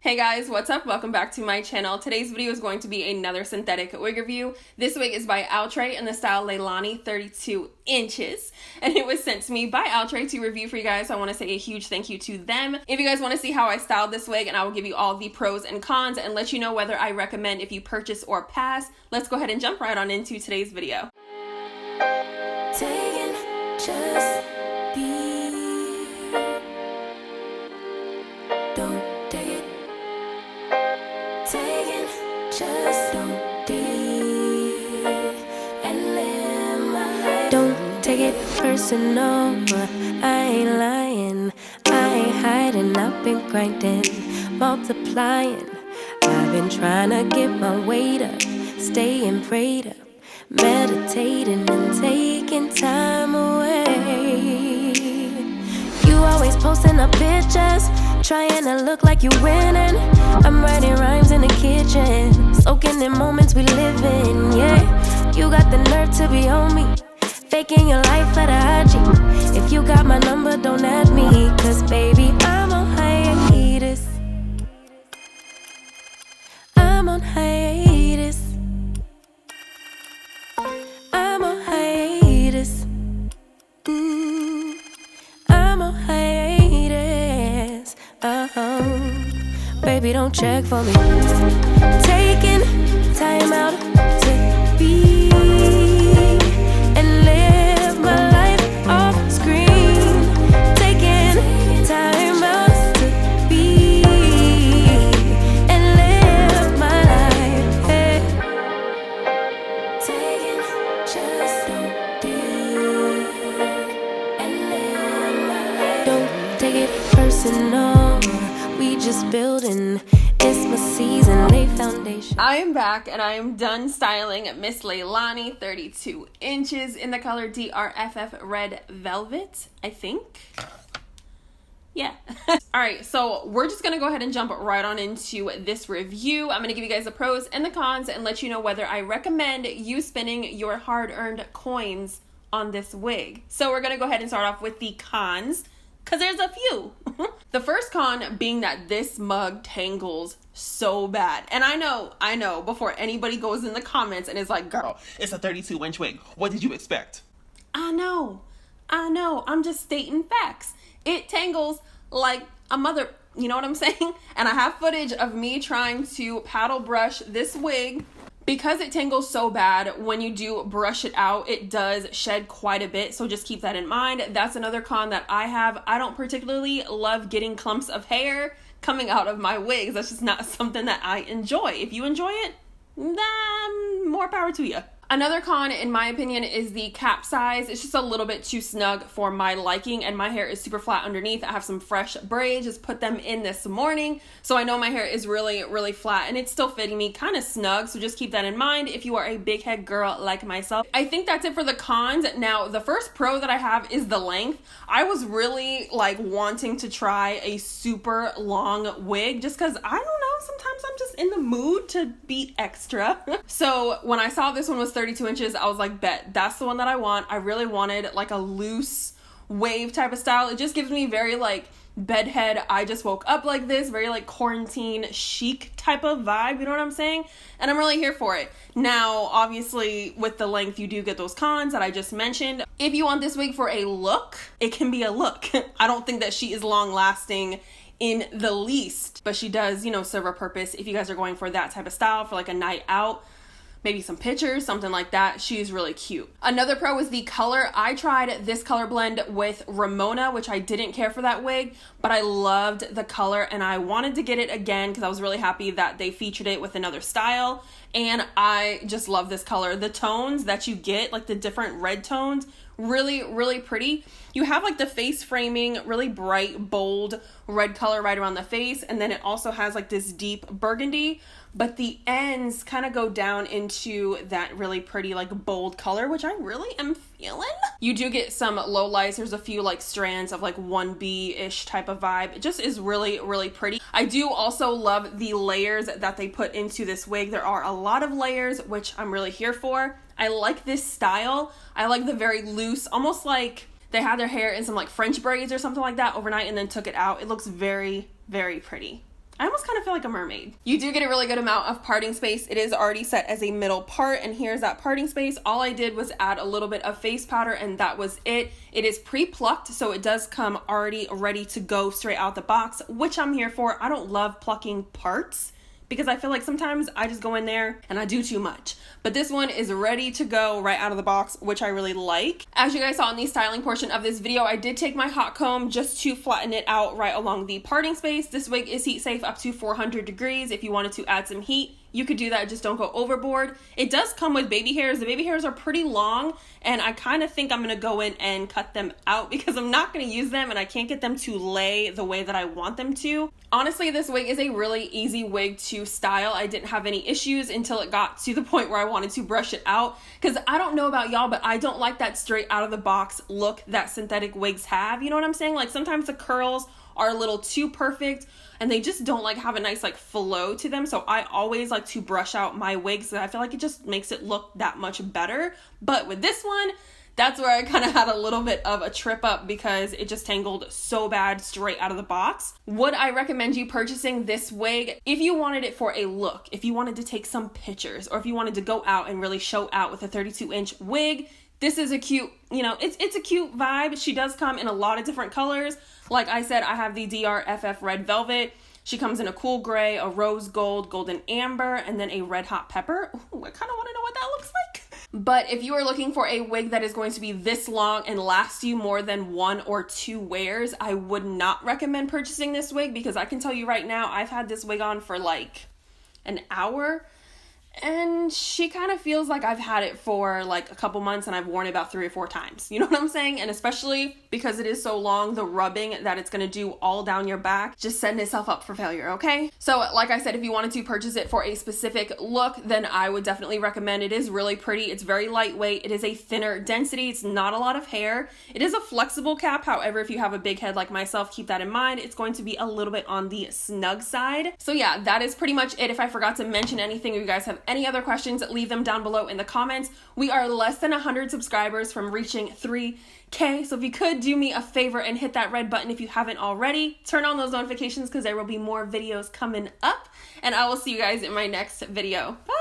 Hey guys, what's up? Welcome back to my channel. Today's video is going to be another synthetic wig review. This wig is by OUTRE in the style Leilani 32 inches. And it was sent to me by OUTRE to review for you guys. So I want to say a huge thank you to them. If you guys want to see how I styled this wig, and I will give you all the pros and cons and let you know whether I recommend if you purchase or pass, let's go ahead and jump right on into today's video. Taking just be. Don't take it. Taking just don't deep and live my life. Don't take it personal. I ain't lying. I ain't hiding. I've been grinding, multiplying. I've been trying to get my weight up, staying prayed up, meditating and taking time away. You always posting up pictures, trying to look like you winning. I'm writing rhymes in the kitchen, soaking in moments we live in. Yeah, you got the nerve to be on me, faking your life for the IG. If you got my number, don't add me, cause baby, I'm on hiatus. I'm on hiatus. I'm on hiatus. I'm on hiatus. Baby, don't check for me. Taking time out to be and live my life off screen. Taking time out to be and live my life. Hey. Taking just don't deep and live my life. Don't take it personal. We just building. It's my season, lay foundation. I am back and I am done styling Miss Leilani 32 inches in the color DRFF Red Velvet, I think. Yeah. Alright, so we're just gonna go ahead and jump right on into this review. I'm gonna give you guys the pros and the cons and let you know whether I recommend you spending your hard-earned coins on this wig. So we're gonna go ahead and start off with the cons, because there's a few. The first con being that this mug tangles so bad. And I know, before anybody goes in the comments and is like, girl, it's a 32-inch wig. What did you expect? I know. I'm just stating facts. It tangles like a mother, you know what I'm saying? And I have footage of me trying to paddle brush this wig. Because it tangles so bad, when you do brush it out, it does shed quite a bit. So just keep that in mind. That's another con that I have. I don't particularly love getting clumps of hair coming out of my wigs. That's just not something that I enjoy. If you enjoy it, then more power to you. Another con, in my opinion, is the cap size. It's just a little bit too snug for my liking, and my hair is super flat underneath. I have some fresh braids, just put them in this morning, so I know my hair is really, really flat, and it's still fitting me kind of snug, so just keep that in mind if you are a big head girl like myself. I think that's it for the cons. Now, the first pro that I have is the length. I was really, wanting to try a super long wig, just because, I don't know, sometimes I'm just in the mood to be extra. So, when I saw this one was 32 inches, I was like, bet, that's the one that I want. I really wanted like a loose wave type of style. It just gives me very bedhead, I just woke up like this, very quarantine chic type of vibe, you know what I'm saying? And I'm really here for it. Now, obviously, with the length, you do get those cons that I just mentioned. If you want this wig for a look, it can be a look. I don't think that she is long lasting in the least, but she does, serve a purpose if you guys are going for that type of style for a night out. Maybe some pictures, something like that. She's really cute. Another pro is the color. I tried this color blend with Ramona, which I didn't care for that wig, but I loved the color and I wanted to get it again because I was really happy that they featured it with another style. And I just love this color. The tones that you get, the different red tones, really, really pretty. You have the face framing, really bright, bold red color right around the face. And then it also has this deep burgundy, but the ends kind of go down into that really pretty, bold color, which I really am feeling. You do get some low lights. There's a few strands of 1B-ish type of vibe. It just is really, really pretty. I do also love the layers that they put into this wig. There are a lot of layers, which I'm really here for. I like this style. I like the very loose, almost like they had their hair in some French braids or something like that overnight and then took it out. It looks very, very pretty. I almost kind of feel like a mermaid. You do get a really good amount of parting space. It is already set as a middle part, and here's that parting space. All I did was add a little bit of face powder, and that was it. It is pre-plucked, so it does come already ready to go straight out the box, which I'm here for. I don't love plucking parts, because I feel like sometimes I just go in there and I do too much. But this one is ready to go right out of the box, which I really like. As you guys saw in the styling portion of this video, I did take my hot comb just to flatten it out right along the parting space. This wig is heat safe up to 400 degrees. If you wanted to add some heat, you could do that, just don't go overboard. It does come with baby hairs. The baby hairs are pretty long, and I kind of think I'm gonna go in and cut them out because I'm not gonna use them and I can't get them to lay the way that I want them to. Honestly, this wig is a really easy wig to style. I didn't have any issues until it got to the point where I wanted to brush it out, because I don't know about y'all, but I don't like that straight out of the box look that synthetic wigs have. You know what I'm saying? Like sometimes the curls are a little too perfect and they just don't like have a nice like flow to them. So I always like to brush out my wigs, and I feel like it just makes it look that much better. But with this one, that's where I kind of had a little bit of a trip up because it just tangled so bad straight out of the box. Would I recommend you purchasing this wig if you wanted it for a look, if you wanted to take some pictures, or if you wanted to go out and really show out with a 32-inch wig? This is a cute, you know, it's a cute vibe. She does come in a lot of different colors. Like I said, I have the DRFF Red Velvet. She comes in a cool gray, a rose gold, golden amber, and then a red hot pepper. Ooh, I kind of want to know what that looks like. But if you are looking for a wig that is going to be this long and last you more than 1 or 2 wears, I would not recommend purchasing this wig, because I can tell you right now, I've had this wig on for like an hour. And she kind of feels like I've had it for like a couple months and I've worn it about 3 or 4 times. You know what I'm saying? And especially because it is so long, the rubbing that it's going to do all down your back, just setting itself up for failure, okay? So like I said, if you wanted to purchase it for a specific look, then I would definitely recommend. It is really pretty. It's very lightweight. It is a thinner density. It's not a lot of hair. It is a flexible cap. However, if you have a big head like myself, keep that in mind. It's going to be a little bit on the snug side. So yeah, that is pretty much it. If I forgot to mention anything, or you guys have any other questions, leave them down below in the comments. We are less than 100 subscribers from reaching 3K. So if you could do me a favor and hit that red button if you haven't already, turn on those notifications because there will be more videos coming up, and I will see you guys in my next video. Bye.